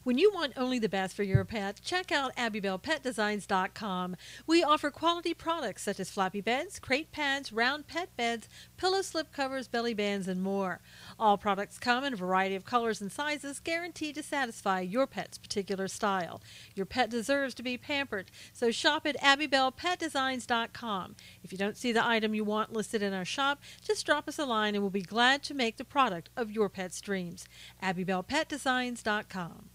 When you want only the best for your pet, check out AbbybellPetDesigns.com. We offer quality products such as floppy beds, crate pads, round pet beds, pillow slip covers, belly bands, and more. All products come in a variety of colors and sizes, guaranteed to satisfy your pet's particular style. Your pet deserves to be pampered, so shop at AbbybellPetDesigns.com. If you don't see the item you want listed in our shop, just drop us a line and we'll be glad to make the product of your pet's dreams. AbbybellPetDesigns.com.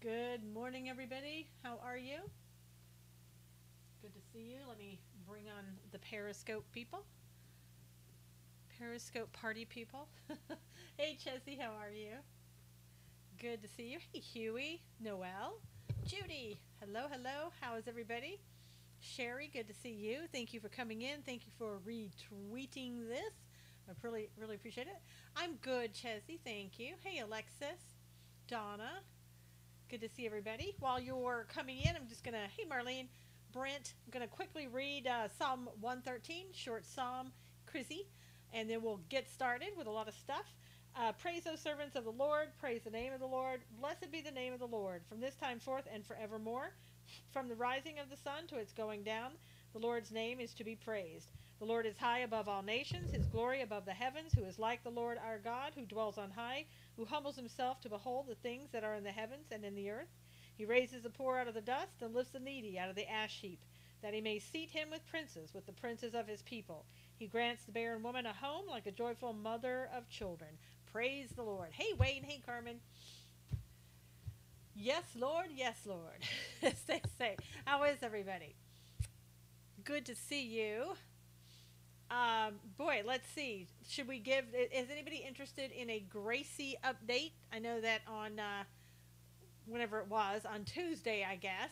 Good morning, everybody. How are you? Good to see you. Let me bring on the Periscope people. Periscope party people. Hey, Chessie, how are you? Good to see you. Hey, Huey, Noelle, Judy. Hello, hello. How is everybody? Sherry, good to see you. Thank you for coming in. Thank you for retweeting this. I really appreciate it. I'm good, Chessie. Thank you. Hey, Alexis, Donna. Good to see everybody. While you're coming in, I'm just going to, hey, Marlene, Brent, I'm going to quickly read Psalm 113, short psalm, Chrissy, and then we'll get started with a lot of stuff. Praise those servants of the Lord. Praise the name of the Lord. Blessed be the name of the Lord from this time forth and forevermore. From the rising of the sun to its going down, the Lord's name is to be praised. The Lord is high above all nations, his glory above the heavens. Who is like the Lord our God, who dwells on high, who humbles himself to behold the things that are in the heavens and in the earth. He raises the poor out of the dust and lifts the needy out of the ash heap, that he may seat him with the princes of his people. He grants the barren woman a home like a joyful mother of children. Praise the Lord. Hey, Wayne. Hey, Carmen. Yes, Lord. Yes, Lord. As they say. How is everybody? Good to see you. Boy, let's see. Should we give? Is anybody interested in a Gracie update? I know that on whenever it was on Tuesday, I guess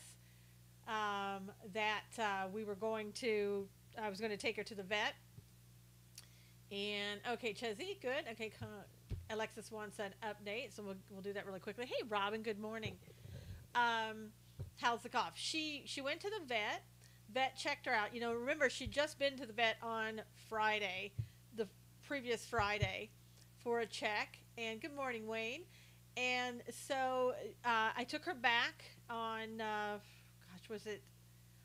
that we were going to. I was going to take her to the vet. And okay, Chessie, good. Okay, Alexis wants an update, so we'll do that really quickly. Hey, Robin, good morning. How's the cough? She went to the vet. Vet checked her out. You know, remember, she'd just been to the vet on Friday, the previous Friday, for a check. And good morning, Wayne. And so I took her back on, gosh, was it?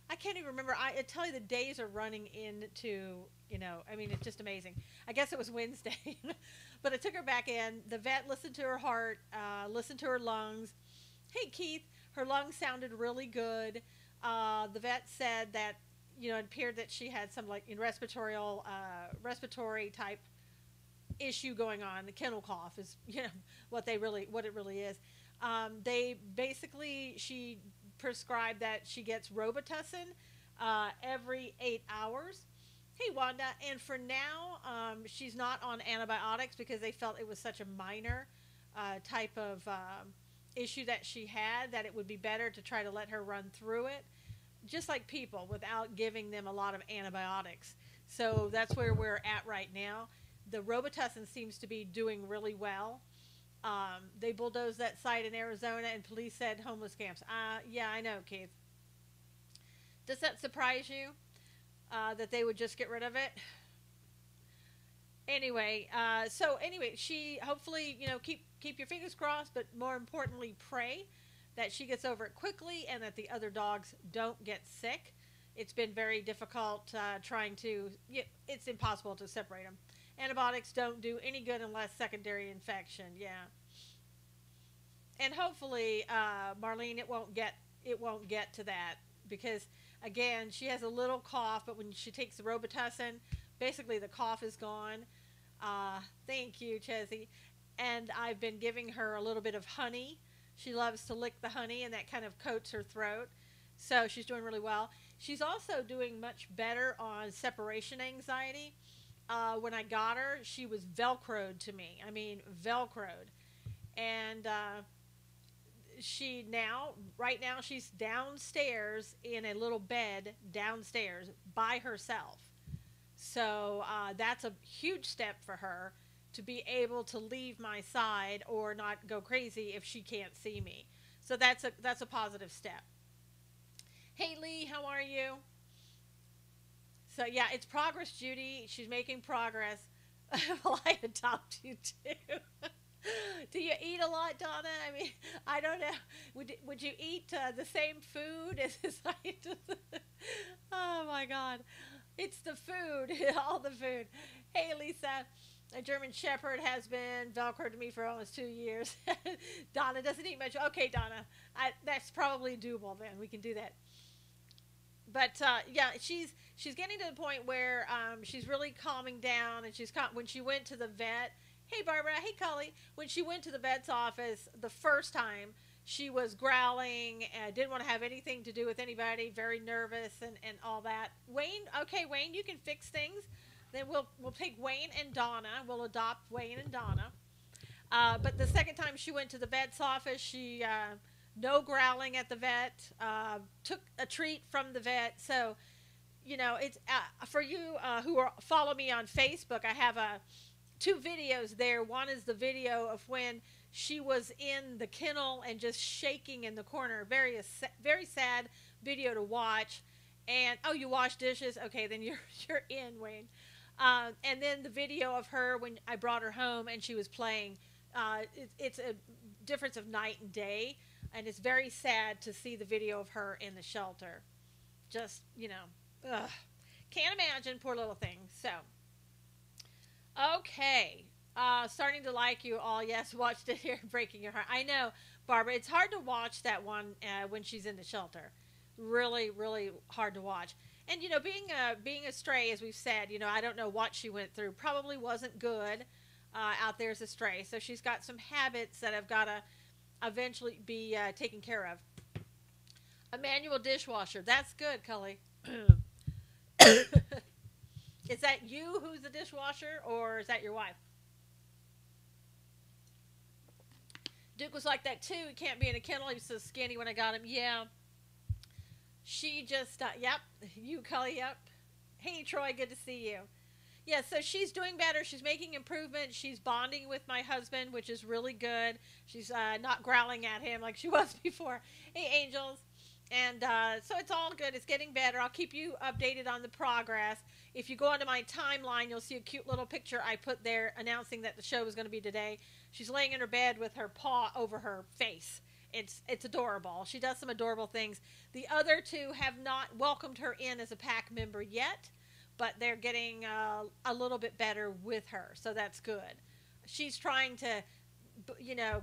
I can't even remember. I tell you, the days are running into, I mean, it's just amazing. I guess it was Wednesday. But I took her back in. The vet listened to her heart, listened to her lungs. Hey, Keith, her lungs sounded really good. The vet said that, it appeared that she had some respiratory type issue going on. The kennel cough is, what it really is. She prescribed that she gets Robitussin every 8 hours. Hey, Wanda. And for now, she's not on antibiotics because they felt it was such a minor type of issue that she had, that it would be better to try to let her run through it, just like people, without giving them a lot of antibiotics. So that's where we're at right now. The Robitussin seems to be doing really well. They bulldozed that site in Arizona, and police said homeless camps. Yeah, I know, Keith. Does that surprise you that they would just get rid of it? Anyway, she hopefully, keep your fingers crossed, but more importantly, pray that she gets over it quickly and that the other dogs don't get sick. It's been very difficult it's impossible to separate them. Antibiotics don't do any good unless secondary infection. Yeah. And hopefully, Marlene, it won't get to that, because again, she has a little cough, but when she takes the Robitussin, basically the cough is gone. Thank you, Chessie. And I've been giving her a little bit of honey. She loves to lick the honey, and that kind of coats her throat. So she's doing really well. She's also doing much better on separation anxiety. When I got her, she was Velcroed to me. I mean, Velcroed. And right now, she's downstairs in a little bed downstairs by herself. So that's a huge step for her to be able to leave my side or not go crazy if she can't see me. So that's a positive step. Hey Lee, how are you? So yeah, it's progress, Judy. She's making progress. Well, I adopt you too. Do you eat a lot, Donna? I mean, I don't know. Would you eat the same food as his scientist? Oh my God, it's the food, all the food. Hey, Lisa. A German Shepherd has been Velcro to me for almost 2 years. Donna doesn't eat much. Okay, Donna, that's probably doable. Then we can do that. But yeah, she's getting to the point where she's really calming down, and when she went to the vet. Hey Barbara, hey Cully. When she went to the vet's office the first time, she was growling and didn't want to have anything to do with anybody, very nervous and all that. Wayne, okay, Wayne, you can fix things. Then we'll take Wayne and Donna. We'll adopt Wayne and Donna. But the second time she went to the vet's office, she no growling at the vet. Took a treat from the vet. So, it's for you who follow me on Facebook. I have two videos there. One is the video of when she was in the kennel and just shaking in the corner. Very sad video to watch. And oh, you wash dishes? Okay, then you're in, Wayne. And then the video of her when I brought her home and she was playing. It's a difference of night and day, and it's very sad to see the video of her in the shelter. Just, ugh. Can't imagine, poor little thing. So, okay. Starting to like you all. Yes, watched it here, breaking your heart. I know, Barbara, it's hard to watch that one when she's in the shelter. Really, really hard to watch. And being a stray, as we've said, I don't know what she went through. Probably wasn't good out there as a stray. So she's got some habits that have got to eventually be taken care of. A manual dishwasher. That's good, Cully. Is that you who's the dishwasher, or is that your wife? Duke was like that too. He can't be in a kennel. He was so skinny when I got him. Yeah. She just, yep. You, Cully, yep. Hey, Troy, good to see you. Yeah, so she's doing better. She's making improvements. She's bonding with my husband, which is really good. She's not growling at him like she was before. Hey, angels. And so it's all good. It's getting better. I'll keep you updated on the progress. If you go onto my timeline, you'll see a cute little picture I put there announcing that the show was going to be today. She's laying in her bed with her paw over her face. It's adorable. She does some adorable things. The other two have not welcomed her in as a pack member yet, but they're getting a little bit better with her, so that's good. She's trying to,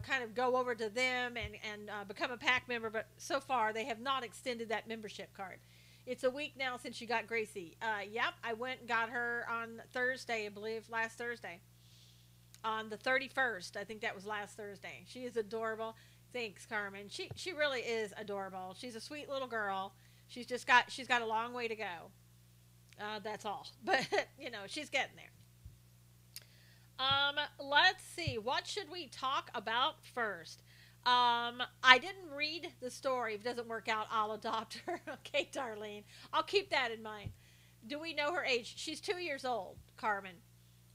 kind of go over to them and become a pack member, but so far they have not extended that membership card. It's a week now since you got Gracie. Yep, I went and got her on Thursday, I believe, last Thursday. On the 31st, I think that was last Thursday. She is adorable. Thanks, Carmen. She really is adorable. She's a sweet little girl. She's got a long way to go. That's all. But she's getting there. Let's see. What should we talk about first? I didn't read the story. If it doesn't work out, I'll adopt her. Okay, Darlene. I'll keep that in mind. Do we know her age? She's 2 years old, Carmen.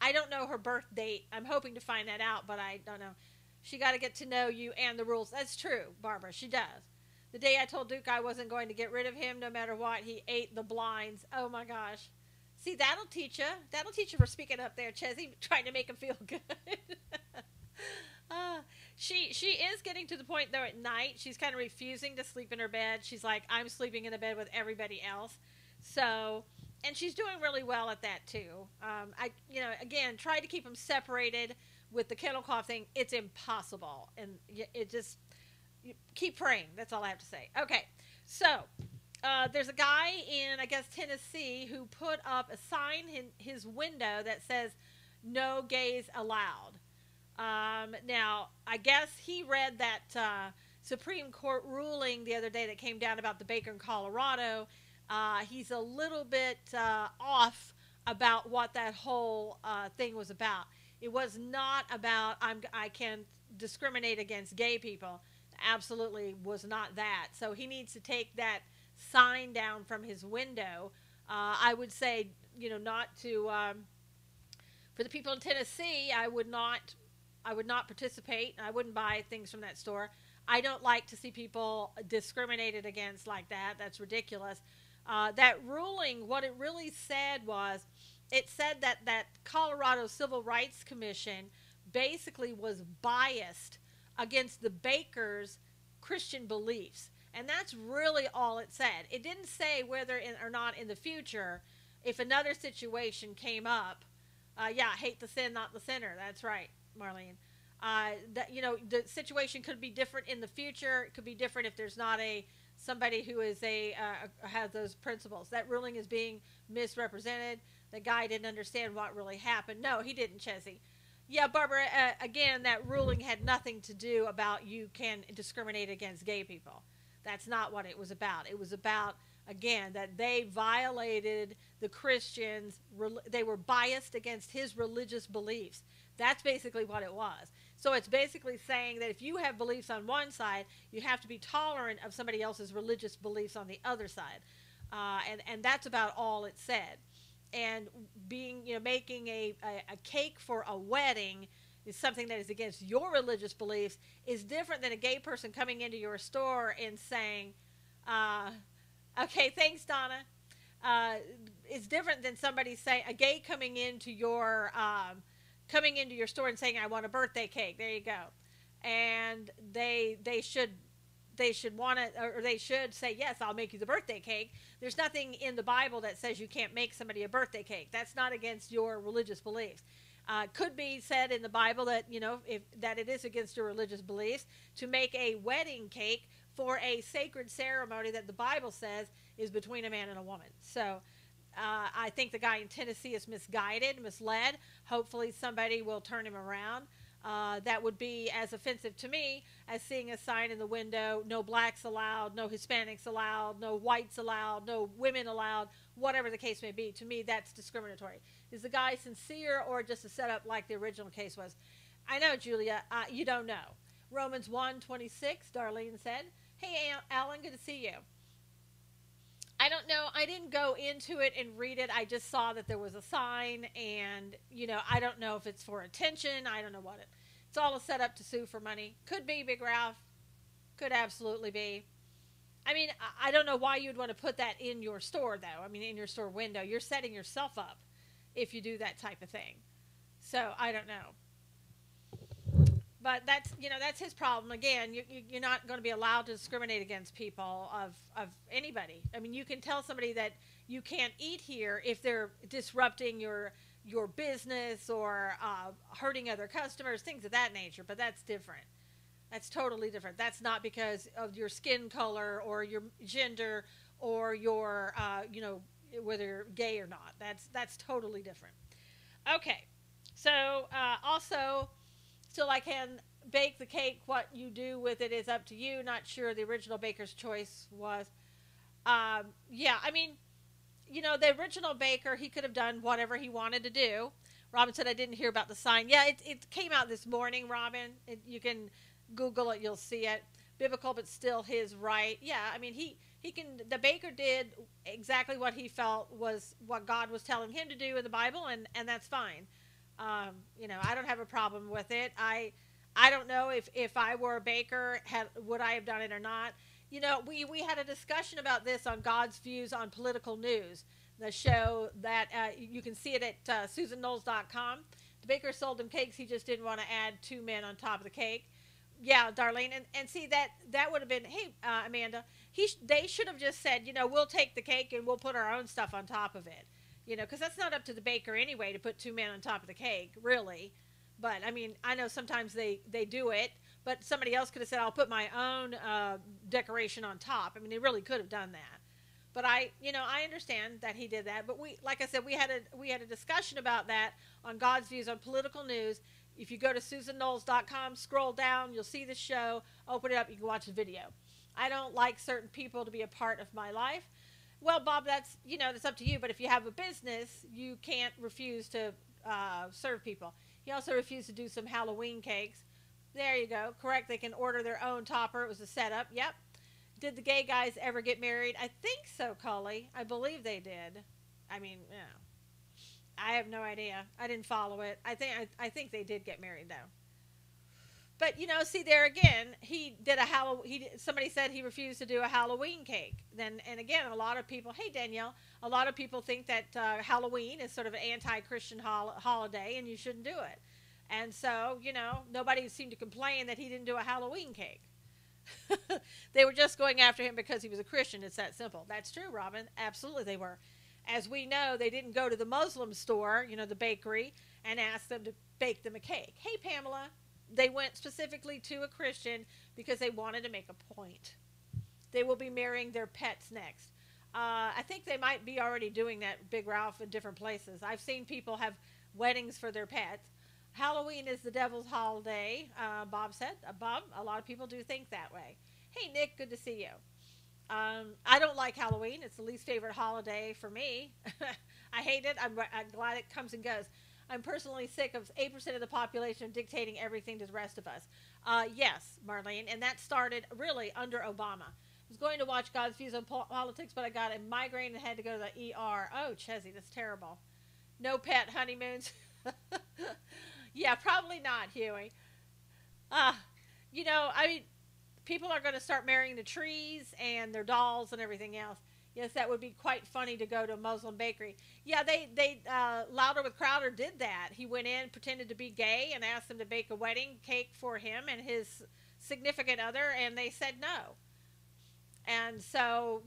I don't know her birth date. I'm hoping to find that out, but I don't know. She got to get to know you and the rules. That's true, Barbara. She does. The day I told Duke I wasn't going to get rid of him no matter what, he ate the blinds. Oh, my gosh. See, that'll teach you. That'll teach you for speaking up there, Chessie, trying to make him feel good. She is getting to the point, though, at night. She's kind of refusing to sleep in her bed. She's like, I'm sleeping in a bed with everybody else. So, and she's doing really well at that, too. Again, try to keep them separated. With the kennel cough thing, it's impossible. And it just, keep praying. That's all I have to say. Okay, so there's a guy in, I guess, Tennessee who put up a sign in his window that says, no gays allowed. Now, I guess he read that Supreme Court ruling the other day that came down about the baker in Colorado. He's a little bit off about what that whole thing was about. It was not about I can discriminate against gay people. absolutely was not that. So he needs to take that sign down from his window. I would say, not to for the people in Tennessee. I would not participate. I wouldn't buy things from that store. I don't like to see people discriminated against like that. That's ridiculous. That ruling, what it really said was, it said that Colorado Civil Rights Commission basically was biased against the bakers' Christian beliefs. And that's really all it said. It didn't say whether or not in the future, if another situation came up, yeah, hate the sin, not the sinner. That's right, Marlene. The situation could be different in the future. It could be different if there's not somebody who is has those principles. That ruling is being misrepresented. The guy didn't understand what really happened. No, he didn't, Chessie. Yeah, Barbara, again, that ruling had nothing to do about you can discriminate against gay people. That's not what it was about. It was about, again, that they violated the Christians. They were biased against his religious beliefs. That's basically what it was. So it's basically saying that if you have beliefs on one side, you have to be tolerant of somebody else's religious beliefs on the other side. And that's about all it said. And making a cake for a wedding is something that is against your religious beliefs, is different than a gay person coming into your store and saying, okay, thanks, Donna. It's different than somebody saying, a gay coming into your store and saying, I want a birthday cake. There you go. And they should want it, or they should say, yes, I'll make you the birthday cake. There's nothing in the Bible that says you can't make somebody a birthday cake. That's not against your religious beliefs. Could be said in the Bible that, that it is against your religious beliefs to make a wedding cake for a sacred ceremony that the Bible says is between a man and a woman. So I think the guy in Tennessee is misled. Hopefully somebody will turn him around. That would be as offensive to me as seeing a sign in the window, no blacks allowed, no Hispanics allowed, no whites allowed, no women allowed, whatever the case may be. To me, that's discriminatory. Is the guy sincere or just a setup like the original case was? I know, Julia, you don't know. Romans 1:26, Darlene said, hey, Alan, good to see you. I don't know. I didn't go into it and read it. I just saw that there was a sign, and, I don't know if it's for attention. I don't know what it's all a setup to sue for money. Could be, Big Ralph. Could absolutely be. I mean, I don't know why you'd want to put that in your store, though. I mean, in your store window. You're setting yourself up if you do that type of thing. So, I don't know. But that's his problem. Again, you're not going to be allowed to discriminate against people of anybody. I mean, you can tell somebody that you can't eat here if they're disrupting your business or hurting other customers, things of that nature. But that's different. That's totally different. That's not because of your skin color or your gender or your whether you're gay or not. That's totally different. Okay, so also. Still, I can bake the cake. What you do with it is up to you. Not sure the original baker's choice was. Yeah, I mean, the original baker, he could have done whatever he wanted to do. Robin said, I didn't hear about the sign. Yeah, it came out this morning, Robin. You can Google it. You'll see it. Biblical, but still his right. Yeah, I mean, the baker did exactly what he felt was what God was telling him to do in the Bible, and that's fine. I don't have a problem with it. I don't know if I were a baker, would I have done it or not? We had a discussion about this on God's Views on Political News, the show that you can see it at SusanKnowles.com. The baker sold him cakes. He just didn't want to add 2 men on top of the cake. Yeah, Darlene, and see that would have been, hey, Amanda, they should have just said, we'll take the cake and we'll put our own stuff on top of it. Because that's not up to the baker anyway to put 2 men on top of the cake, really. But, I mean, I know sometimes they do it, but somebody else could have said, I'll put my own decoration on top. I mean, they really could have done that. But I understand that he did that. But like I said, we had a discussion about that on God's Views on Political News. If you go to SusanKnowles.com, scroll down, you'll see the show, open it up, you can watch the video. I don't like certain people to be a part of my life. Well, Bob, that's up to you. But if you have a business, you can't refuse to serve people. He also refused to do some Halloween cakes. There you go. Correct. They can order their own topper. It was a setup. Yep. Did the gay guys ever get married? I think so, Cully. I believe they did. I mean, yeah. I have no idea. I didn't follow it. I think they did get married though. But see there again, he did a somebody said he refused to do a Halloween cake. Then and again, a lot of people. Hey Danielle, a lot of people think that Halloween is sort of an anti-Christian holiday, and you shouldn't do it. And so nobody seemed to complain that he didn't do a Halloween cake. They were just going after him because he was a Christian. It's that simple. That's true, Robin. Absolutely, they were. As we know, they didn't go to the Muslim store, the bakery, and ask them to bake them a cake. Hey, Pamela. They went specifically to a Christian because they wanted to make a point. They will be marrying their pets next. I think they might be already doing that, Big Ralph, in different places. I've seen people have weddings for their pets. Halloween is the devil's holiday, Bob said. Bob, a lot of people do think that way. Hey, Nick, good to see you. I don't like Halloween. It's the least favorite holiday for me. I hate it. I'm glad it comes and goes. I'm personally sick of 8% of the population dictating everything to the rest of us. Yes, Marlene, and that started really under Obama. I was going to watch God's Views on Politics, but I got a migraine and had to go to the ER. Oh, Chessie, that's terrible. No pet honeymoons. Yeah, probably not, Huey. I mean, people are going to start marrying the trees and their dolls and everything else. Yes, that would be quite funny to go to a Muslim bakery. Yeah, they Louder with Crowder did that. He went in, pretended to be gay, and asked them to bake a wedding cake for him and his significant other, and they said no. And so,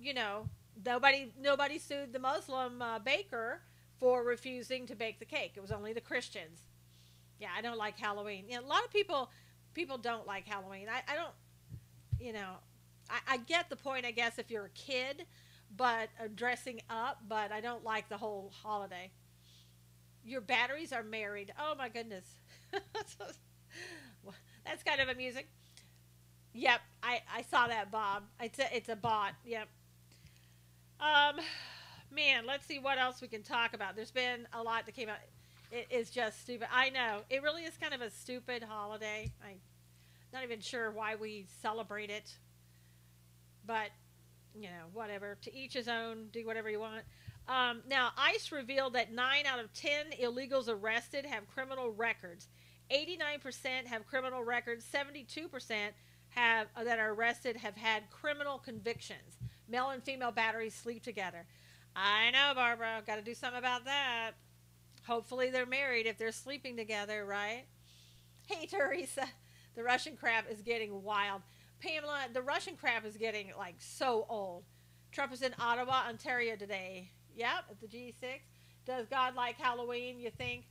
nobody sued the Muslim baker for refusing to bake the cake. It was only the Christians. Yeah, I don't like Halloween. A lot of people don't like Halloween. I don't, I get the point, I guess, if you're a kid, but dressing up, but I don't like the whole holiday. Your batteries are married. Oh my goodness. That's kind of amusing. Yep, I saw that, Bob. It's a bot. Yep. Man, let's see what else we can talk about. There's been a lot that came out. It is just stupid. I know. It really is kind of a stupid holiday. I'm not even sure why we celebrate it. But, whatever. To each his own. Do whatever you want. Now, ICE revealed that 9 out of 10 illegals arrested have criminal records. 89% have criminal records. 72% that are arrested have had criminal convictions. Male and female batteries sleep together. I know, Barbara. Got to do something about that. Hopefully they're married if they're sleeping together, right? Hey, Teresa. The Russian crap is getting wild. Pamela, the Russian crap is getting, so old. Trump is in Ottawa, Ontario today. Yep, at the G6. Does God like Halloween, you think?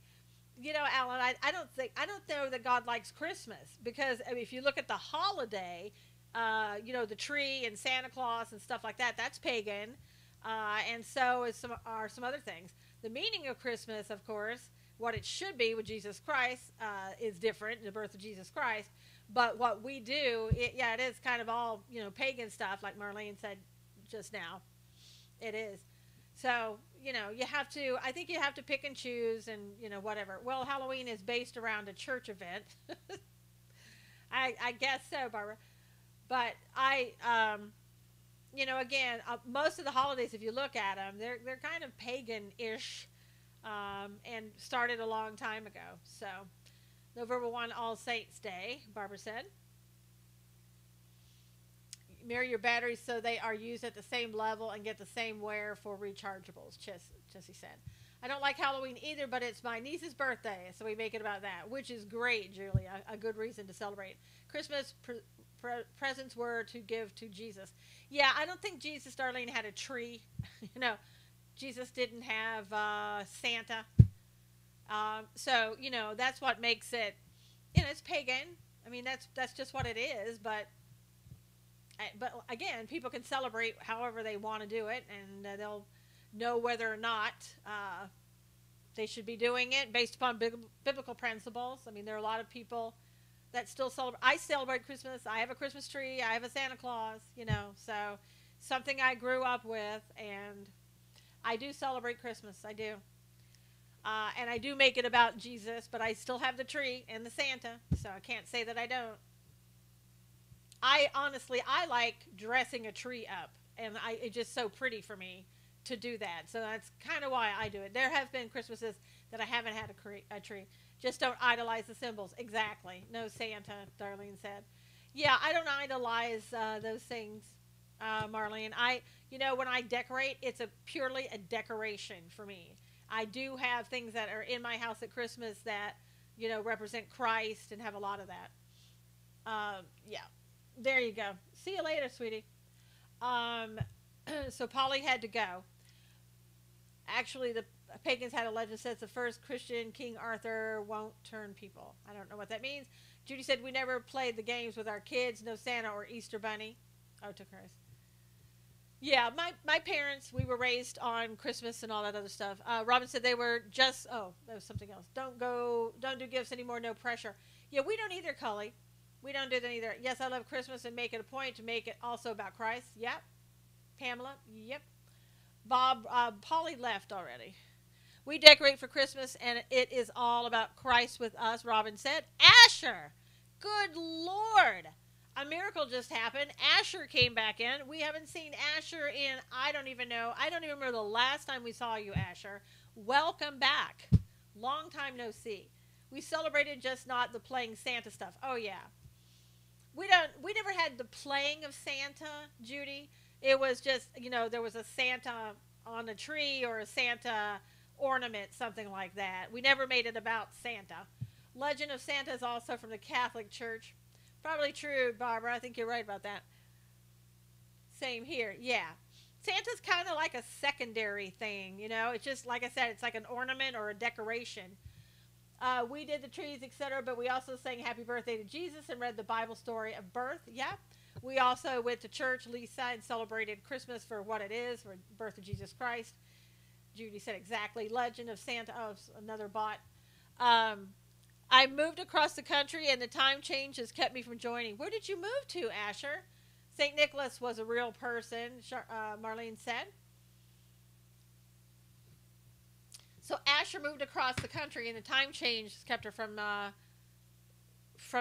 Alan, I don't know that God likes Christmas. Because, if you look at the holiday, the tree and Santa Claus and stuff like that, that's pagan. And so are some other things. The meaning of Christmas, of course, what it should be with Jesus Christ is different, the birth of Jesus Christ. But what we do, it is kind of all, pagan stuff, like Marlene said just now. It is. So, I think you have to pick and choose and, whatever. Well, Halloween is based around a church event. I guess so, Barbara. But again, most of the holidays, if you look at them, they're kind of pagan-ish, and started a long time ago. So, November 1, All Saints Day, Barbara said. Mirror your batteries so they are used at the same level and get the same wear for rechargeables, Jessie said. I don't like Halloween either, but it's my niece's birthday, so we make it about that, which is great, Julia. A good reason to celebrate. Christmas presents were to give to Jesus. Yeah, I don't think Jesus, Darlene, had a tree. Jesus didn't have Santa. So, that's what makes it, it's pagan. I mean, that's just what it is, but again, people can celebrate however they want to do it, and they'll know whether or not they should be doing it based upon biblical principles. I mean, there are a lot of people that still celebrate. I celebrate Christmas. I have a Christmas tree. I have a Santa Claus, so something I grew up with, and I do celebrate Christmas. I do. And I do make it about Jesus, but I still have the tree and the Santa, so I can't say that I don't. I honestly, I like dressing a tree up, and it's just so pretty for me to do that. So that's kind of why I do it. There have been Christmases that I haven't had a tree. Just don't idolize the symbols. Exactly. No Santa, Darlene said. Yeah, I don't idolize those things, Marlene. When I decorate, it's purely a decoration for me. I do have things that are in my house at Christmas that, represent Christ and have a lot of that. Yeah, there you go. See you later, sweetie. Um, so Polly had to go. Actually, the pagans had a legend that says the first Christian King Arthur won't turn people. I don't know what that means. Judy said we never played the games with our kids. No Santa or Easter Bunny. Oh, to Christ. Yeah, my parents, we were raised on Christmas and all that other stuff. Robin said they were just, oh, that was something else. Don't do gifts anymore, no pressure. Yeah, we don't either, Cully. We don't do that either. Yes, I love Christmas and make it a point to make it also about Christ. Yep. Pamela, yep. Bob, Polly left already. We decorate for Christmas and it is all about Christ with us, Robin said. Asher, good Lord. A miracle just happened. Asher came back in. We haven't seen Asher in, I don't even know. I don't even remember the last time we saw you, Asher. Welcome back. Long time no see. We celebrated just not the playing Santa stuff. Oh, yeah. We never had the playing of Santa, Judy. It was just, there was a Santa on a tree or a Santa ornament, something like that. We never made it about Santa. Legend of Santa is also from the Catholic Church. Probably true, Barbara. I think you're right about that. Same here. Yeah. Santa's kind of like a secondary thing, It's just, like I said, it's like an ornament or a decoration. We did the trees, etc., but we also sang Happy Birthday to Jesus and read the Bible story of birth. Yeah. We also went to church, Lisa, and celebrated Christmas for what it is, for the birth of Jesus Christ. Judy said exactly. Legend of Santa. Oh, another bot. I moved across the country, and the time change has kept me from joining. Where did you move to, Asher? St. Nicholas was a real person, Marlene said. So Asher moved across the country, and the time change has kept her from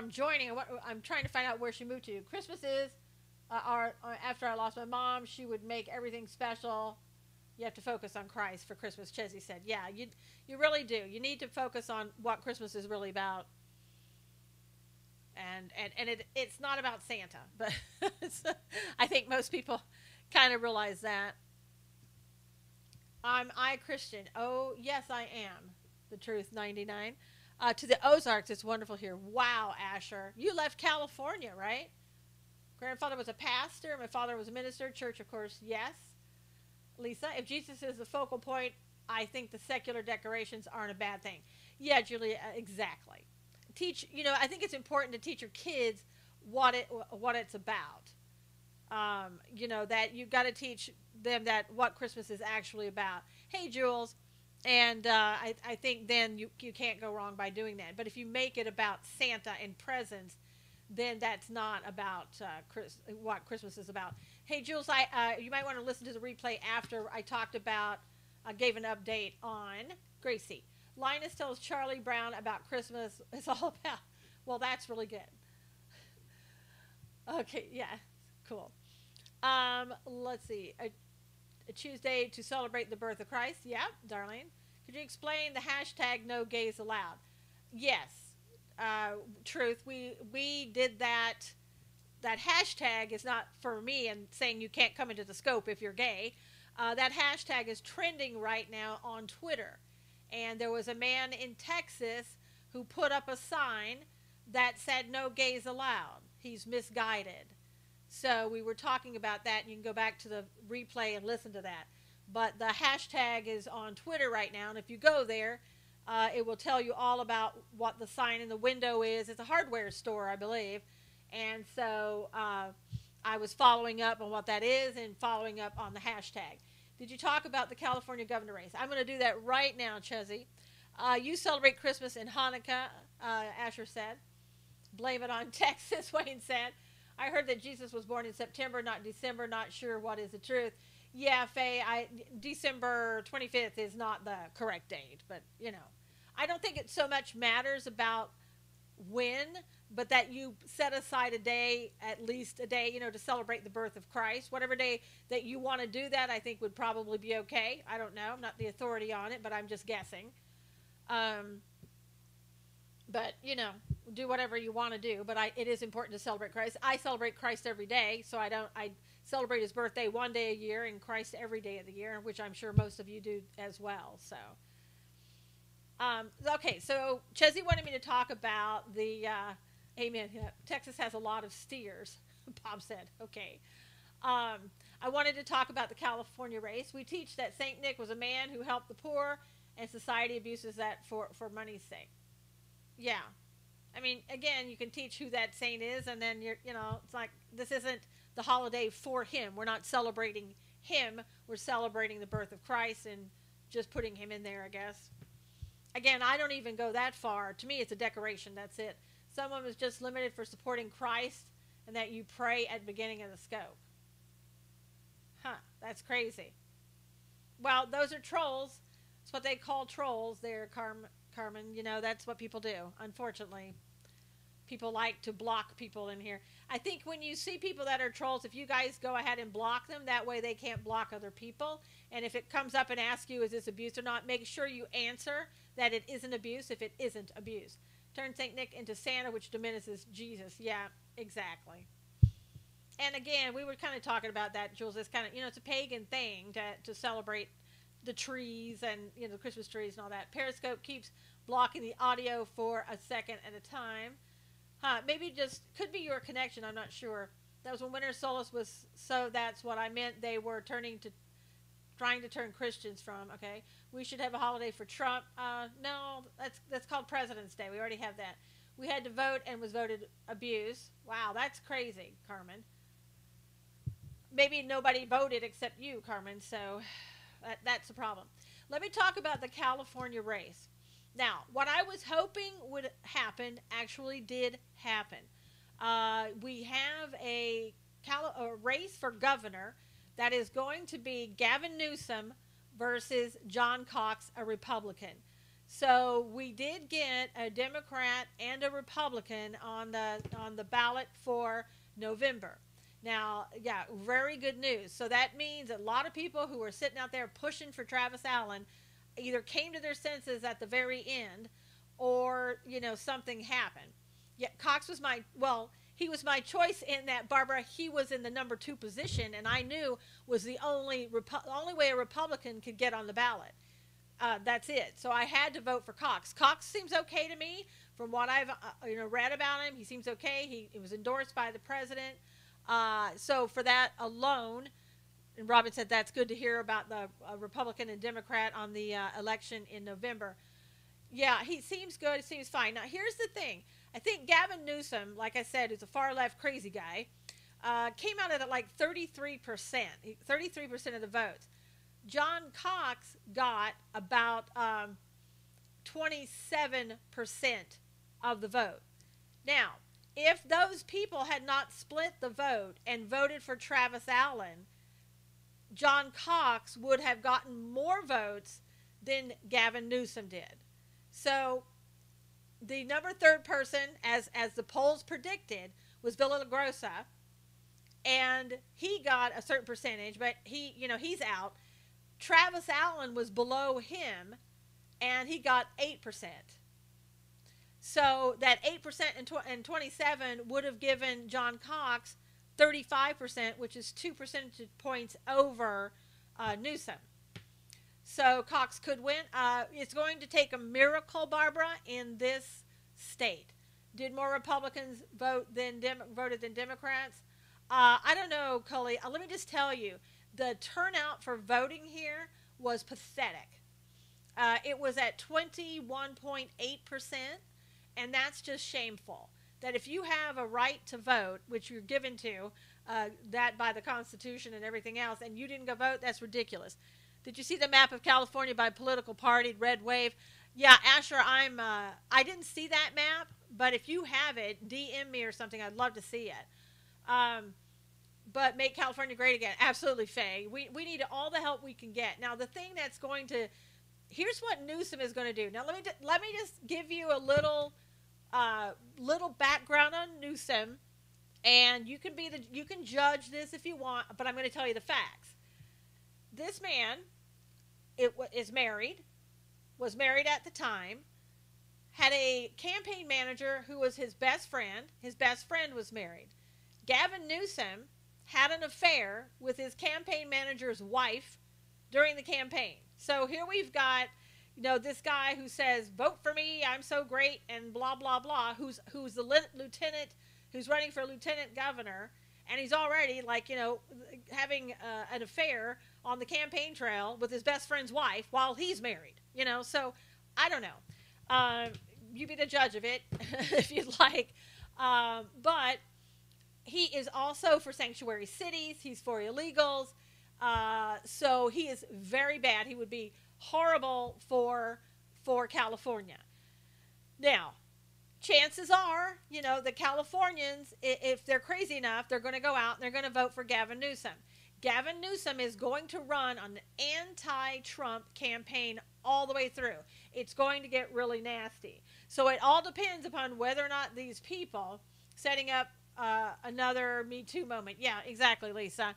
joining. I'm trying to find out where she moved to. Christmas is, after I lost my mom, she would make everything special. You have to focus on Christ for Christmas, Chesney said. Yeah, you really do. You need to focus on what Christmas is really about. And it's not about Santa, but I think most people kind of realize that. Am I a Christian? Oh, yes, I am. The Truth 99. To the Ozarks, it's wonderful here. Wow, Asher. You left California, right? Grandfather was a pastor. My father was a minister. Church, of course, yes. Lisa, if Jesus is the focal point, I think the secular decorations aren't a bad thing. Yeah, Julia, exactly. I think it's important to teach your kids what it's about. That you've got to teach them that what Christmas is actually about. Hey, Jules. And I think then you can't go wrong by doing that. But if you make it about Santa and presents, then that's not about what Christmas is about. Hey, Jules, you might want to listen to the replay after I talked about, gave an update on Gracie. Linus tells Charlie Brown about Christmas. It's all about, well, that's really good. Okay, yeah, cool. Let's see. A Tuesday to celebrate the birth of Christ. Yeah, Darlene. Could you explain the hashtag no gays allowed? Yes. Truth. We did that. That hashtag is not for me and saying you can't come into the scope if you're gay. That hashtag is trending right now on Twitter. And there was a man in Texas who put up a sign that said no gays allowed. He's misguided. So we were talking about that, and you can go back to the replay and listen to that. But the hashtag is on Twitter right now, and if you go there, it will tell you all about what the sign in the window is. It's a hardware store, I believe. And so I was following up on what that is and following up on the hashtag. Did you talk about the California governor race? I'm going to do that right now, Chezzy. You celebrate Christmas and Hanukkah, Asher said. Blame it on Texas, Wayne said. I heard that Jesus was born in September, not December. Not sure what is the truth. Yeah, Faye, December 25th is not the correct date, but I don't think it so much matters about when, but that you set aside a day, at least a day, to celebrate the birth of Christ. Whatever day that you want to do that, I think would probably be okay. I don't know. I'm not the authority on it, but I'm just guessing. Um, but do whatever you want to do. But it is important to celebrate Christ. I celebrate Christ every day, so I celebrate his birthday one day a year and Christ every day of the year, which I'm sure most of you do as well. So. Okay, so Chesney wanted me to talk about the, amen, Texas has a lot of steers, Bob said. Okay. I wanted to talk about the California race. We teach that St. Nick was a man who helped the poor, and society abuses that for money's sake. Yeah. I mean, again, you can teach who that saint is, and then it's like, this isn't the holiday for him. We're not celebrating him. We're celebrating the birth of Christ and just putting him in there, I guess. Again, I don't even go that far. To me, it's a decoration. That's it. Someone was just limited for supporting Christ and that you pray at the beginning of the scope. Huh, that's crazy. Well, those are trolls. That's what they call trolls there, Carmen. That's what people do, unfortunately. People like to block people in here. I think when you see people that are trolls, if you guys go ahead and block them, that way they can't block other people. And if it comes up and asks you, is this abuse or not, make sure you answer that it isn't abuse if it isn't abuse. Turn St. Nick into Santa, which diminishes Jesus. Yeah, exactly. And again, we were kind of talking about that, Jules. It's kind of, it's a pagan thing to celebrate the trees and, the Christmas trees and all that. Periscope keeps blocking the audio for a second at a time. Maybe just could be your connection. I'm not sure. That was when Winter Solstice was. So that's what I meant. They were trying to turn Christians from. Okay, we should have a holiday for Trump. No, that's called President's Day. We already have that. We had to vote and was voted abuse. Wow, that's crazy, Carmen. Maybe nobody voted except you, Carmen. So that's the problem. Let me talk about the California race. Now, what I was hoping would happen actually did happen. We have a race for governor that is going to be Gavin Newsom versus John Cox, a Republican. So we did get a Democrat and a Republican on the ballot for November. Now, yeah, very good news. So that means a lot of people who were sitting out there pushing for Travis Allen either came to their senses at the very end or, something happened. Yeah, Cox was he was my choice in that, Barbara, he was in the number 2 position, and I knew was the only way a Republican could get on the ballot. That's it. So I had to vote for Cox. Cox seems okay to me from what I've read about him. He seems okay. He was endorsed by the president. So for that alone, and Robin said that's good to hear about the Republican and Democrat on the election in November. Yeah, he seems good. He seems fine. Now, here's the thing. I think Gavin Newsom, like I said, is a far-left crazy guy, came out at like 33%. 33% of the votes. John Cox got about 27% of the vote. Now, if those people had not split the vote and voted for Travis Allen, John Cox would have gotten more votes than Gavin Newsom did. So the number 3rd person, as the polls predicted, was Villagrosa, and he got a certain percentage, but he's out. Travis Allen was below him, and he got 8%. So that 8% and 27 would have given John Cox 35%, which is 2 percentage points over Newsom. So Cox could win. It's going to take a miracle, Barbara, in this state. Did more Republicans voted than Democrats? I don't know, Cully. Let me just tell you, the turnout for voting here was pathetic. It was at 21.8%, and that's just shameful. That if you have a right to vote, which you're given to, that by the Constitution and everything else, and you didn't go vote, that's ridiculous. Did you see the map of California by political party, red wave? Yeah, Asher, I didn't see that map, but if you have it, DM me or something. I'd love to see it. but make California great again. Absolutely, Faye. We need all the help we can get. Now, the thing that's going to here's what Newsom is going to do. Now, let me just give you a little background on Newsom, and you can judge this if you want, but I'm going to tell you the facts. This man is married, was married at the time, had a campaign manager who was his best friend. His best friend was married. Gavin Newsom had an affair with his campaign manager's wife during the campaign. So here we've got, this guy who says, vote for me, I'm so great, and blah, blah, blah, who's the lieutenant, who's running for lieutenant governor, and he's already, having an affair on the campaign trail with his best friend's wife while he's married, So, I don't know. You be the judge of it, if you'd like. But he is also for sanctuary cities. He's for illegals. So he is very bad. He would be horrible for California. Now, chances are, the Californians, if they're crazy enough, they're going to go out and they're going to vote for Gavin Newsom. Gavin Newsom is going to run an anti-Trump campaign all the way through. It's going to get really nasty. So it all depends upon whether or not these people setting up another Me Too moment. Yeah, exactly, Lisa.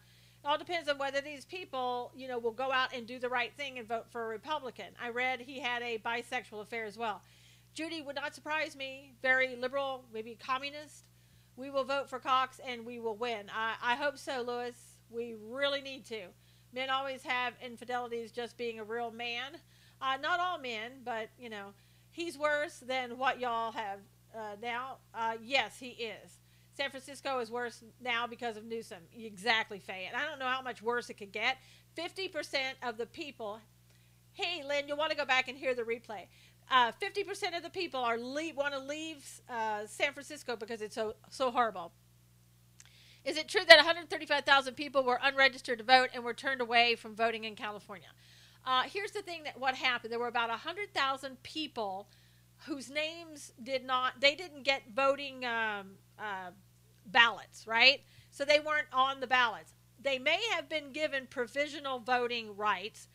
It all depends on whether these people, will go out and do the right thing and vote for a Republican. I read he had a bisexual affair as well. Judy, would not surprise me. Very liberal, maybe communist. We will vote for Cox and we will win. I hope so, Lewis. We really need to. Men always have infidelities just being a real man. Not all men, but, he's worse than what y'all have now. Yes, he is. San Francisco is worse now because of Newsom. Exactly, Faye. And I don't know how much worse it could get. 50% of the people, hey, Lynn, you'll want to go back and hear the replay. 50% of the people want to leave San Francisco because it's so horrible. Is it true that 135,000 people were unregistered to vote and were turned away from voting in California? Here's the thing what happened. There were about 100,000 people whose names didn't get voting ballots, right? So they weren't on the ballots. They may have been given provisional voting rights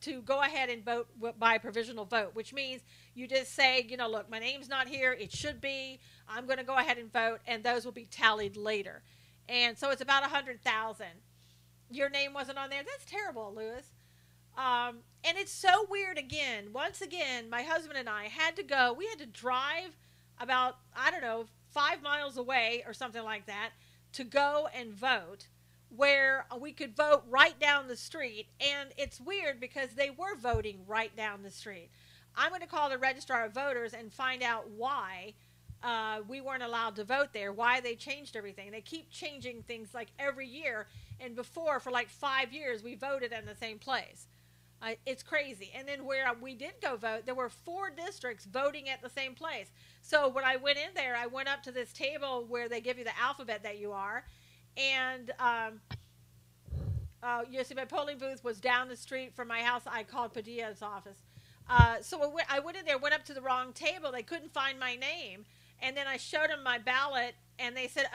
to go ahead and vote by provisional vote, which means you just say, look, my name's not here. It should be. I'm going to go ahead and vote, and those will be tallied later. And so it's about 100,000. Your name wasn't on there. That's terrible, Lewis. And it's so weird again. Once again, my husband and I had to go. We had to drive about, 5 miles away or something like that to go and vote, where we could vote right down the street. And it's weird because they were voting right down the street. I'm going to call the registrar of voters and find out why we weren't allowed to vote there, why they changed everything. They keep changing things like every year. And before, for like 5 years, we voted in the same place. It's crazy. And then where we did go vote, there were 4 districts voting at the same place. So when I went in there, I went up to this table where they give you the alphabet that you are. And you see, my polling booth was down the street from my house. I called Padilla's office. So I went in there, went up to the wrong table. They couldn't find my name. And then I showed them my ballot, and they said,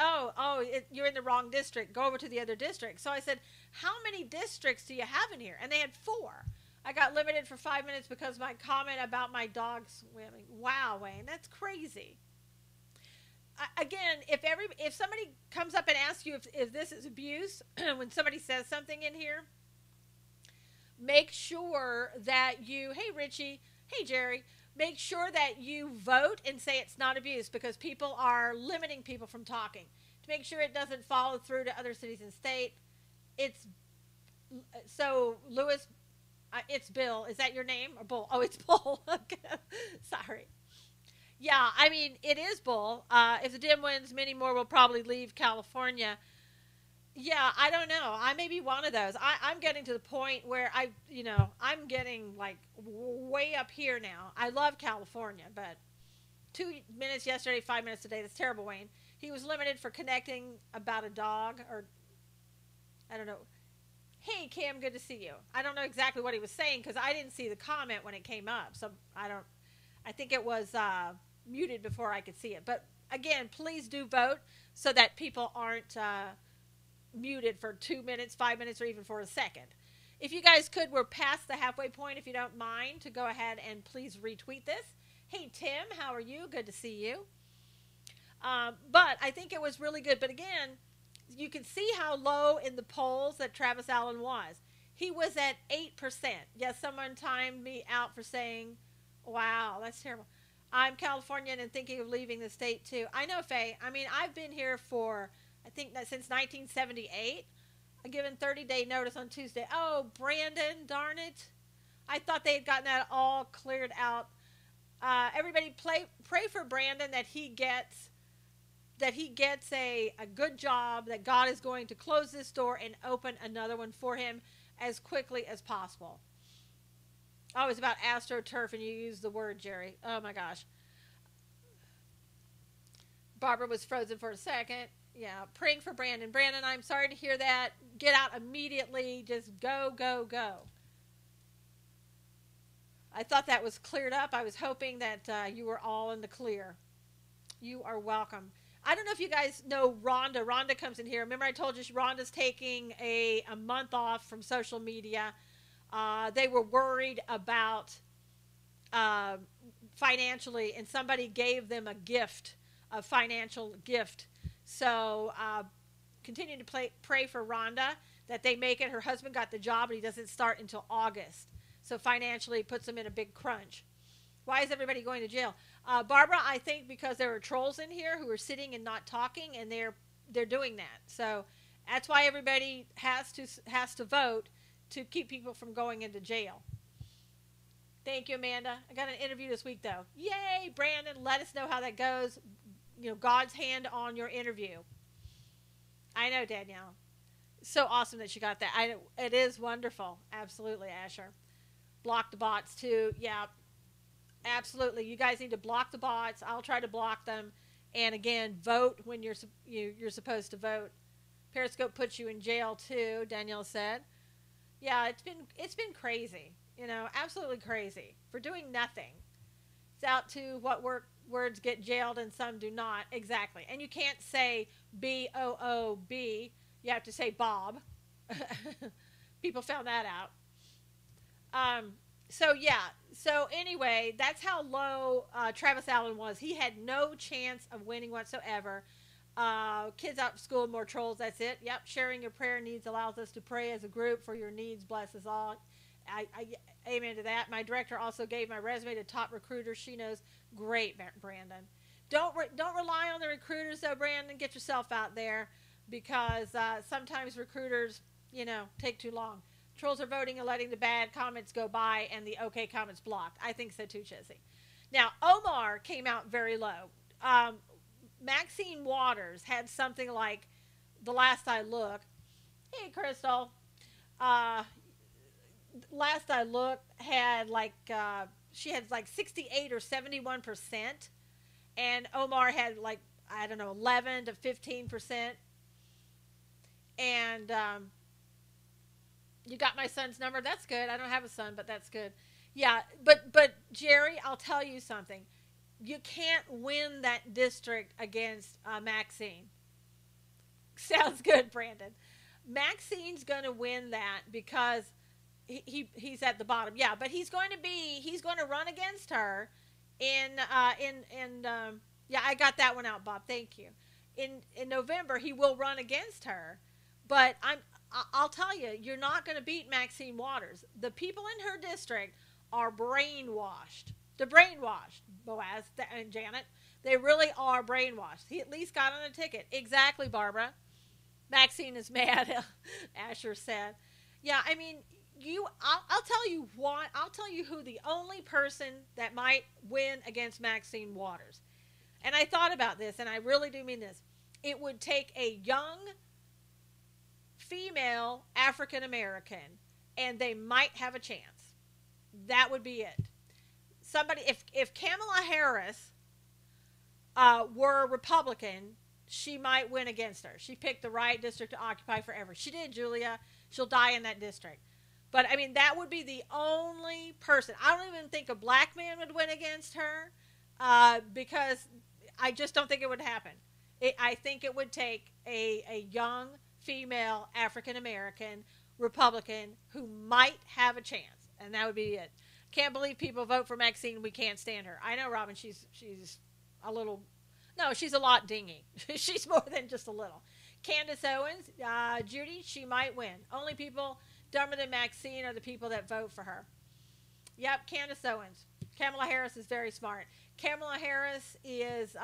you're in the wrong district. Go over to the other district. So I said, how many districts do you have in here? And they had 4. I got limited for 5 minutes because of my comment about my dog swimming. Wow, Wayne, that's crazy. Again, if somebody comes up and asks you if this is abuse, when somebody says something in here, make sure that hey, Richie, hey, Jerry, make sure that you vote and say it's not abuse, because people are limiting people from talking. To make sure it doesn't follow through to other cities and state. So, Lewis, it's Bill. Is that your name? Or Bull? Oh, it's Bull. Sorry. Yeah, I mean, it is Bull. If the dim wins, many more will probably leave California. Yeah, I don't know. I may be one of those. I'm getting to the point where I'm getting like way up here now. I love California, but 2 minutes yesterday, 5 minutes today. That's terrible, Wayne. He was limited for connecting about a dog, or I don't know. Hey, Cam, good to see you. I don't know exactly what he was saying because I didn't see the comment when it came up. So I think it was muted before I could see it. But again, please do vote so that people aren't muted for 2 minutes, 5 minutes, or even for a second. If you guys could, we're past the halfway point. If you don't mind, to go ahead and please retweet this. Hey, Tim, how are you? Good to see you. But I think it was really good. But again, you can see how low in the polls that Travis Allen was. He was at 8%. Yes, someone timed me out for saying, wow, that's terrible. I'm Californian and thinking of leaving the state too. I know, Faye. I mean, I've been here for, I think, since 1978. I'm given 30-day notice on Tuesday. Oh, Brandon, darn it. I thought they had gotten that all cleared out. Everybody pray for Brandon that he gets a good job, that God is going to close this door and open another one for him as quickly as possible. Oh, it was about AstroTurf, and you used the word, Jerry. Oh, my gosh. Barbara was frozen for a second. Yeah, praying for Brandon. Brandon, I'm sorry to hear that. Get out immediately. Just go, go, go. I thought that was cleared up. I was hoping that you were all in the clear. You are welcome. I don't know if you guys know Rhonda. Rhonda comes in here. Remember I told you Rhonda's taking a month off from social media. They were worried about financially, and somebody gave them a gift, a financial gift. So continue to pray for Rhonda that they make it. Her husband got the job, but he doesn't start until August. So financially it puts them in a big crunch. Why is everybody going to jail? Barbara, I think because there are trolls in here who are sitting and not talking, and they're doing that. So that's why everybody has to vote to keep people from going into jail. Thank you, Amanda. I got an interview this week, though. Yay, Brandon. Let us know how that goes. You know, God's hand on your interview. I know, Danielle. So awesome that you got that. It is wonderful. Absolutely, Asher. Block the bots, too. Yeah, absolutely. You guys need to block the bots. I'll try to block them. And, again, vote when you're supposed to vote. Periscope puts you in jail, too, Danielle said. Yeah, it's been crazy. You know, absolutely crazy. For doing nothing. It's out to what words get jailed and some do not. Exactly. And you can't say B-O-O-B. You have to say Bob. People found that out. So, yeah. So, anyway, that's how low Travis Allen was. He had no chance of winning whatsoever. Kids out of school, more trolls, that's it. Yep, sharing your prayer needs allows us to pray as a group for your needs. Bless us all. I amen to that. My director also gave my resume to top recruiters. She knows. Great, Brandon. Don't rely on the recruiters, though, Brandon. Get yourself out there, because sometimes recruiters, you know, take too long. Trolls are voting and letting the bad comments go by and the okay comments blocked. I think so too, Chelsea. Now, Omar came out very low. Maxine Waters had something like, the last I looked, hey, Crystal, last I looked, had like, she had like 68 or 71%, and Omar had like, I don't know, 11 to 15%. And you got my son's number. That's good. I don't have a son, but that's good. Yeah, but Jerry, I'll tell you something. You can't win that district against Maxine. Sounds good, Brandon. Maxine's going to win that because he's at the bottom. Yeah, but he's going to run against her yeah, I got that one out, Bob. Thank you. In November, he will run against her, but I'll tell you, you're not going to beat Maxine Waters. The people in her district are brainwashed. They're brainwashed, Boaz and Janet. They really are brainwashed. He at least got on a ticket. Exactly, Barbara. Maxine is mad, Asher said. Yeah, I mean, I'll tell you what. I'll tell you who the only person that might win against Maxine Waters. And I thought about this, and I really do mean this. It would take a young female African American, and they might have a chance. That would be it. Somebody, if Kamala Harris were a Republican, she might win against her. She picked the right district to occupy forever. She did, Julia. She'll die in that district. But, I mean, that would be the only person. I don't even think a black man would win against her because I just don't think it would happen. I think it would take a young female African American Republican who might have a chance, and that would be it. Can't believe people vote for Maxine. We can't stand her. I know, Robin. She's a little. No, she's a lot dingy. She's more than just a little. Candace Owens, Judy, she might win. Only people dumber than Maxine are the people that vote for her. Yep, Candace Owens. Kamala Harris is very smart. Kamala Harris is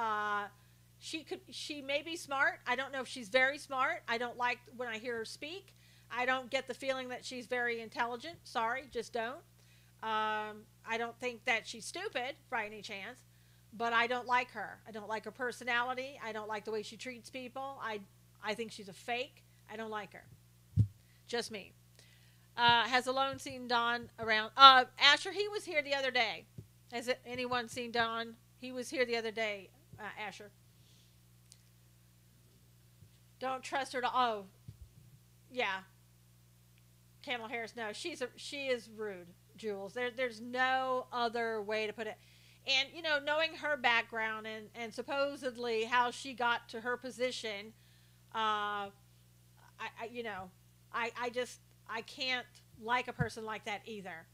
she may be smart. I don't know if she's very smart. I don't like when I hear her speak. I don't get the feeling that she's very intelligent. Sorry, just don't. I don't think that she's stupid by any chance, but I don't like her. I don't like her personality. I don't like the way she treats people. I think she's a fake. I don't like her. Just me. Has Alone seen Don around? Asher, he was here the other day. Has anyone seen Don? He was here the other day, Asher. Don't trust her to. Oh, yeah. Kamala Harris. No, she is rude, Jules. There's no other way to put it. And knowing her background and supposedly how she got to her position, I can't like a person like that either.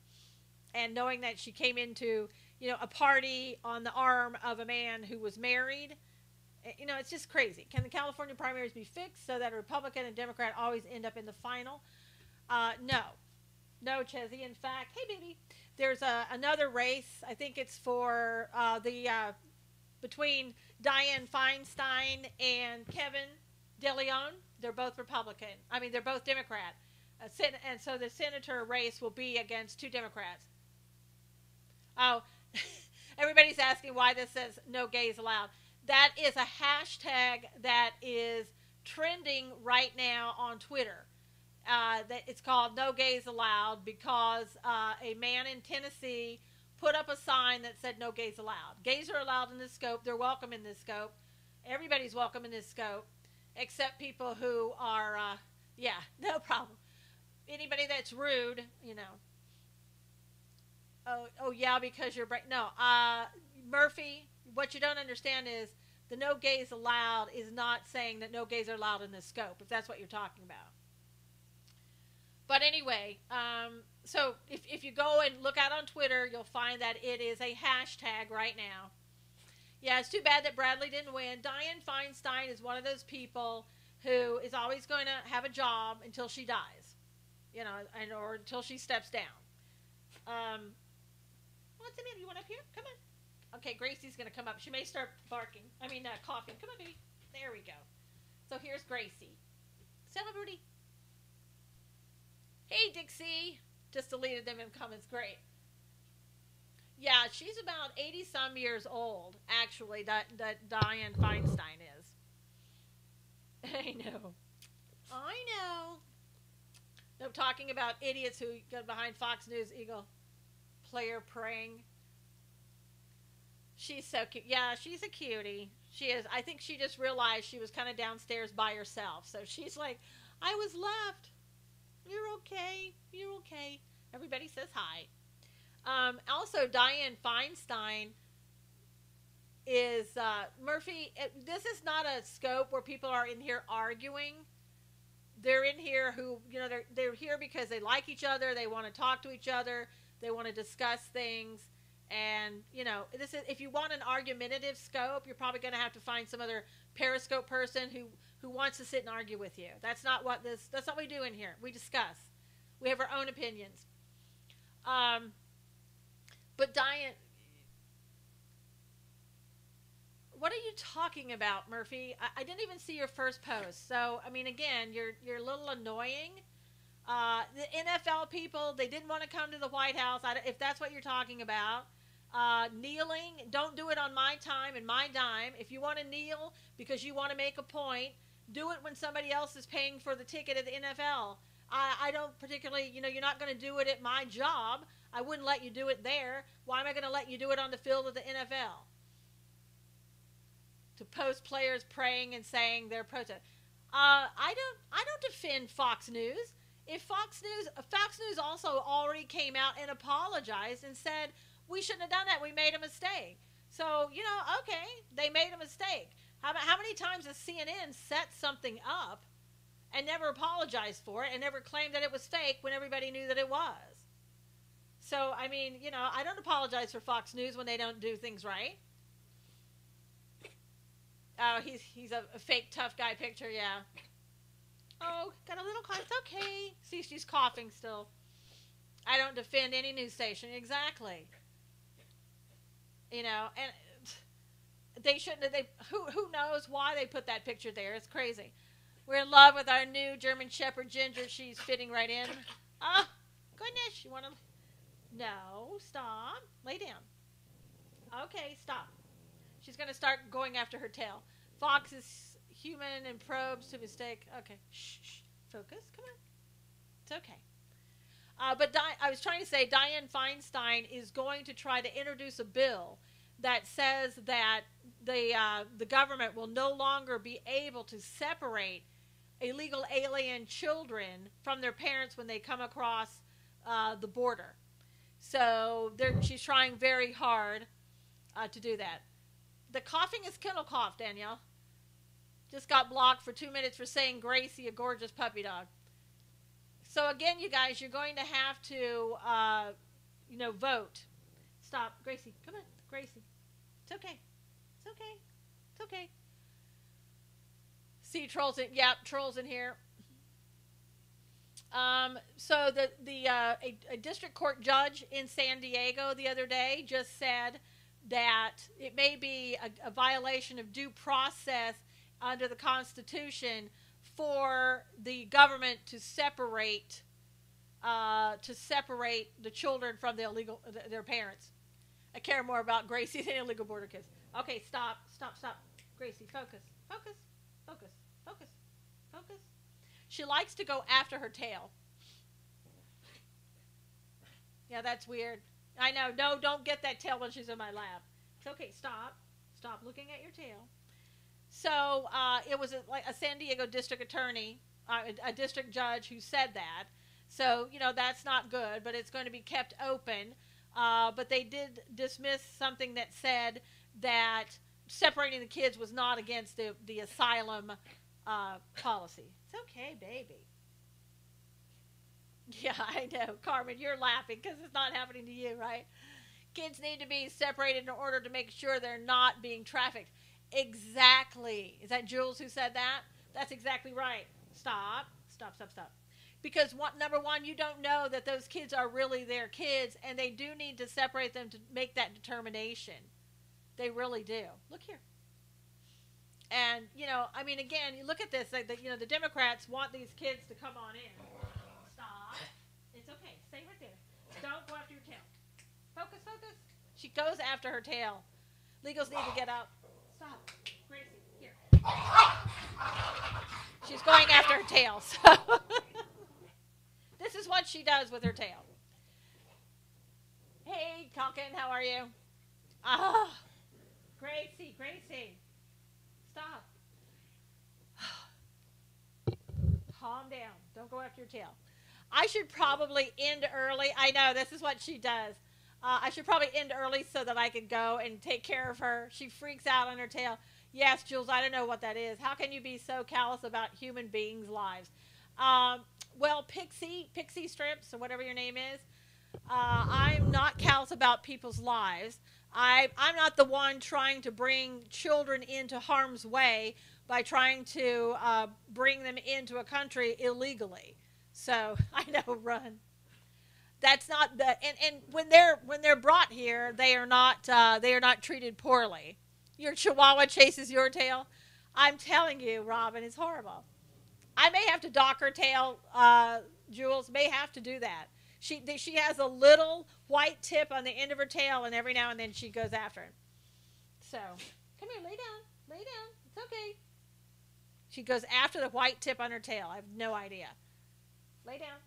And knowing that she came into, a party on the arm of a man who was married, it's just crazy. Can the California primaries be fixed so that a Republican and Democrat always end up in the final? No, Chezzy. In fact, hey, baby, there's another race. I think it's for between Dianne Feinstein and Kevin DeLeon. They're both Republican. I mean, they're both Democrat. And so the senator race will be against two Democrats. Oh, everybody's asking why this says no gays allowed. That is a hashtag that is trending right now on Twitter. That it's called No Gays Allowed because a man in Tennessee put up a sign that said no gays allowed. Gays are allowed in this scope. They're welcome in this scope. Everybody's welcome in this scope except people who are, no problem. Anybody that's rude, Oh yeah, because you're no. Murphy, what you don't understand is the no gays allowed is not saying that no gays are allowed in this scope, if that's what you're talking about. But anyway, so if you go and look out on Twitter, you'll find that it is a hashtag right now. Yeah, it's too bad that Bradley didn't win. Dianne Feinstein is one of those people who is always going to have a job until she dies, or until she steps down. What's the matter? You want up here? Come on. Okay, Gracie's going to come up. She may start barking. Coughing. Come on, baby. There we go. So here's Gracie. Celebrity. Hey, Dixie. Just deleted them in comments. Great. Yeah, she's about 80-some years old, actually, that Dianne Feinstein is. I know. No, talking about idiots who got behind Fox News Eagle player praying. She's so cute. Yeah, she's a cutie. She is. I think she just realized she was kind of downstairs by herself. So she's like, I was left. You're okay. You're okay. Everybody says hi. Also, Dianne Feinstein is, Murphy, this is not a scope where people are in here arguing. They're in here who, they're here because they like each other. They want to talk to each other. They want to discuss things. And, this is, if you want an argumentative scope, you're probably going to have to find some other Periscope person who wants to sit and argue with you. That's not what we do in here. We discuss. We have our own opinions. But Dianne, what are you talking about, Murphy? I didn't even see your first post. So, again, you're a little annoying. The NFL people, they didn't want to come to the White House. If that's what you're talking about. Kneeling, don't do it on my time and my dime. If you want to kneel because you want to make a point, do it when somebody else is paying for the ticket at the NFL. I don't particularly, you're not going to do it at my job. I wouldn't let you do it there. Why am I going to let you do it on the field of the NFL? To post players praying and saying they're protest. I don't defend Fox News. If Fox News also already came out and apologized and said, we shouldn't have done that. We made a mistake. So, okay, they made a mistake. How many times has CNN set something up and never apologized for it and never claimed that it was fake when everybody knew that it was. So, I mean, you know, I don't apologize for Fox News when they don't do things right. Oh, he's a fake tough guy picture, yeah. Oh, got a little cough. It's okay. See, she's coughing still. I don't defend any news station. Exactly. You know, and they shouldn't. Who knows why they put that picture there? It's crazy. We're in love with our new German Shepherd Ginger. She's fitting right in. Oh, goodness. You want to? No, stop. Lay down. Okay, stop. She's going to start going after her tail. Fox is human and probes to mistake. Okay. Shh. Focus. Come on. It's okay. But I was trying to say Dianne Feinstein is going to try to introduce a bill that says that the government will no longer be able to separate illegal alien children from their parents when they come across the border. So she's trying very hard to do that. The coughing is kennel cough, Danielle. Just got blocked for 2 minutes for saying Gracie, a gorgeous puppy dog. So again, you guys, you're going to have to, vote. Stop. Gracie, come on. Gracie. It's okay. It's okay. It's okay. See, trolls in, yep, trolls in here. So a district court judge in San Diego the other day just said that it may be a violation of due process under the Constitution for the government to separate the children from their parents. I care more about Gracie than illegal border kids. Okay, stop. Gracie, focus. She likes to go after her tail. Yeah, that's weird. I know. No, don't get that tail when she's in my lap. It's okay. Stop looking at your tail. So it was a San Diego district attorney, a district judge who said that. So, that's not good, but it's going to be kept open. But they did dismiss something that said that separating the kids was not against the asylum policy. It's okay, baby. Yeah, I know. Carmen, you're laughing because it's not happening to you, right? Kids need to be separated in order to make sure they're not being trafficked. Exactly. Is that Jules who said that? That's exactly right. Stop. Because number one, you don't know that those kids are really their kids, and they do need to separate them to make that determination. They really do. Look here. And, again, you look at this, the Democrats want these kids to come on in. Stop. It's okay. Stay right there. Don't go after your tail. Focus. She goes after her tail. Legals need to get up. Stop. Gracie, here. She's going after her tail. So this is what she does with her tail. Hey, Calkin, how are you? Gracie. Stop. Calm down. Don't go after your tail. I should probably end early. I know, this is what she does. I should probably end early so that I could go and take care of her. She freaks out on her tail. Yes, Jules, I don't know what that is. How can you be so callous about human beings' lives? Well, Pixie Strips, or whatever your name is, I'm not callous about people's lives. I'm not the one trying to bring children into harm's way by trying to bring them into a country illegally. So I know, run. That's not the and when they're brought here, they are not treated poorly. Your Chihuahua chases your tail. I'm telling you, Robin, it's horrible. I may have to dock her tail. Jules may have to do that. She has a little white tip on the end of her tail, and every now and then she goes after him. So, come here, lay down. It's okay. She goes after the white tip on her tail. I have no idea. Lay down.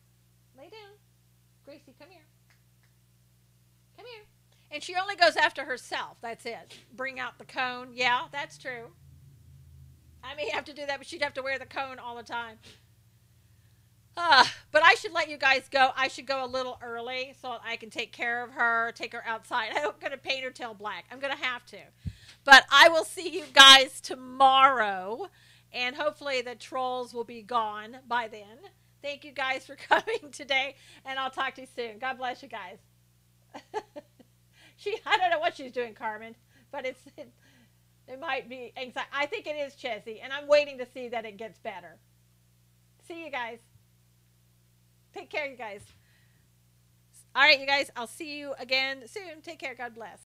Gracie, come here. And she only goes after herself. That's it. Bring out the cone. Yeah, that's true. I may have to do that, but she'd have to wear the cone all the time. But I should let you guys go. I should go a little early so I can take care of her, take her outside. I'm going to paint her tail black. I'm going to have to. But I will see you guys tomorrow. And hopefully the trolls will be gone by then. Thank you guys for coming today, and I'll talk to you soon. God bless you guys. I don't know what she's doing, Carmen, but it might be anxiety. I think it is Chessie, and I'm waiting to see that it gets better. See you guys. Take care, you guys. All right, you guys. I'll see you again soon. Take care. God bless.